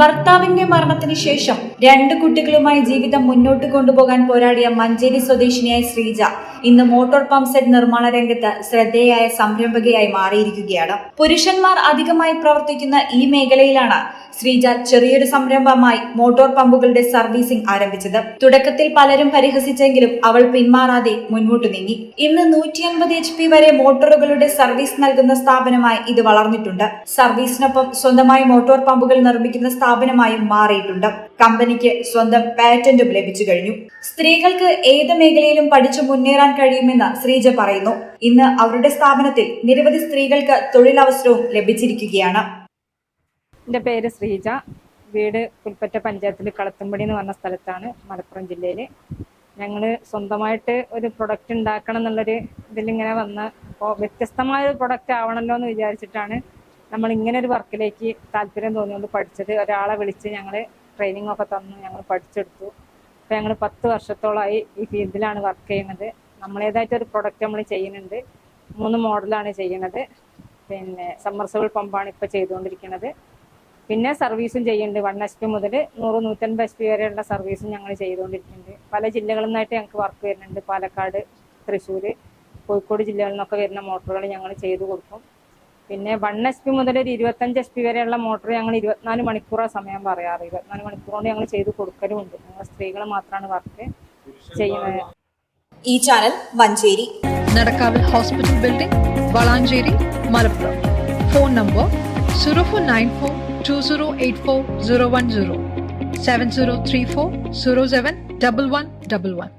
ഭർത്താവിന്റെ മരണത്തിന് ശേഷം 2 കുട്ടികളുമായി ജീവിതം മുന്നോട്ട് കൊണ്ടുപോകാൻ പോരാടിയ മഞ്ചേരി സ്വദേശിനിയായ ശ്രീജ ഇന്ന് മോട്ടോർ പമ്പ് സെറ്റ് നിർമ്മാണ രംഗത്ത് ശ്രദ്ധേയായ സംരംഭകയായി മാറിയിരിക്കുകയാണ്. പുരുഷന്മാർ അധികമായി പ്രവർത്തിക്കുന്ന ഈ മേഖലയിലാണ് ശ്രീജ ചെറിയൊരു സംരംഭമായി മോട്ടോർ പമ്പുകളുടെ സർവീസിംഗ് ആരംഭിച്ചത്. തുടക്കത്തിൽ പലരും പരിഹസിച്ചെങ്കിലും അവൾ പിന്മാറാതെ മുന്നോട്ട് നീങ്ങി. ഇന്ന് 150 HP വരെ മോട്ടോറുകളുടെ സർവീസ് നൽകുന്ന സ്ഥാപനമായി ഇത് വളർന്നിട്ടുണ്ട്. സർവീസിനൊപ്പം സ്വന്തമായി മോട്ടോർ പമ്പുകൾ നിർമ്മിക്കുന്ന സ്ഥാപനമായും മാറിയിട്ടുണ്ട്. കമ്പനിക്ക് സ്വന്തം പാറ്റന്റും ലഭിച്ചു കഴിഞ്ഞു. സ്ത്രീകൾക്ക് ഏത് മേഖലയിലും പഠിച്ചു മുന്നേറാൻ കഴിയുമെന്ന് ശ്രീജ പറയുന്നു. ഇന്ന് അവരുടെ സ്ഥാപനത്തിൽ നിരവധി സ്ത്രീകൾക്ക് തൊഴിലവസരവും ലഭിച്ചിരിക്കുകയാണ്. എൻ്റെ പേര് ശ്രീജ. വീട് പുൽപ്പറ്റ പഞ്ചായത്തിൽ കളത്തുംപടി എന്ന് പറഞ്ഞ സ്ഥലത്താണ്, മലപ്പുറം ജില്ലയിൽ. ഞങ്ങൾ സ്വന്തമായിട്ട് ഒരു പ്രൊഡക്റ്റ് ഉണ്ടാക്കണം എന്നുള്ളൊരു ഇതിലിങ്ങനെ വന്ന്, അപ്പോൾ വ്യത്യസ്തമായൊരു പ്രൊഡക്റ്റ് ആവണമല്ലോ എന്ന് വിചാരിച്ചിട്ടാണ് നമ്മൾ ഇങ്ങനെ ഒരു വർക്കിലേക്ക് താല്പര്യം തോന്നിയോണ്ട് പഠിച്ചത്. ഒരാളെ വിളിച്ച് ഞങ്ങൾ ട്രെയിനിങ് ഒക്കെ തന്നു, ഞങ്ങൾ പഠിച്ചെടുത്തു. അപ്പോൾ ഞങ്ങൾ 10 വർഷത്തോളമായി ഈ ഫീൽഡിലാണ് വർക്ക് ചെയ്യുന്നത്. നമ്മളേതായിട്ടൊരു പ്രൊഡക്റ്റ് നമ്മൾ ചെയ്യുന്നുണ്ട്. 3 മോഡലാണ് ചെയ്യുന്നത്. പിന്നെ സമ്മർസിബിൾ പമ്പാണ് ഇപ്പോൾ ചെയ്തുകൊണ്ടിരിക്കുന്നത്. പിന്നെ സർവീസും ചെയ്യുന്നുണ്ട്. 1 HP മുതൽ 100-150 HP വരെയുള്ള സർവീസും ഞങ്ങൾ ചെയ്തുകൊണ്ടിരിക്കുന്നുണ്ട്. പല ജില്ലകളിൽ നിന്നായിട്ട് ഞങ്ങൾക്ക് വർക്ക് വരുന്നുണ്ട്. പാലക്കാട്, തൃശ്ശൂർ, കോഴിക്കോട് ജില്ലകളിൽ നിന്നൊക്കെ വരുന്ന മോട്ടോറുകൾ ഞങ്ങൾ ചെയ്തു കൊടുക്കും. പിന്നെ 1 HP മുതൽ 25 HP വരെയുള്ള മോട്ടോർ ഞങ്ങൾ 24 മണിക്കൂറാണ് സമയം പറയാറ്. 24 മണിക്കൂർ കൊണ്ട് ഞങ്ങൾ ചെയ്ത് കൊടുക്കലുമുണ്ട്. ഞങ്ങൾ സ്ത്രീകൾ മാത്രമാണ് വർക്ക് ചെയ്യുന്നത്. ഈ ചാനൽ മഞ്ചേരി, നടക്കാവിൽ hospital building, Valanchery, Malappuram. Phone number 04942084 010 7034 071111.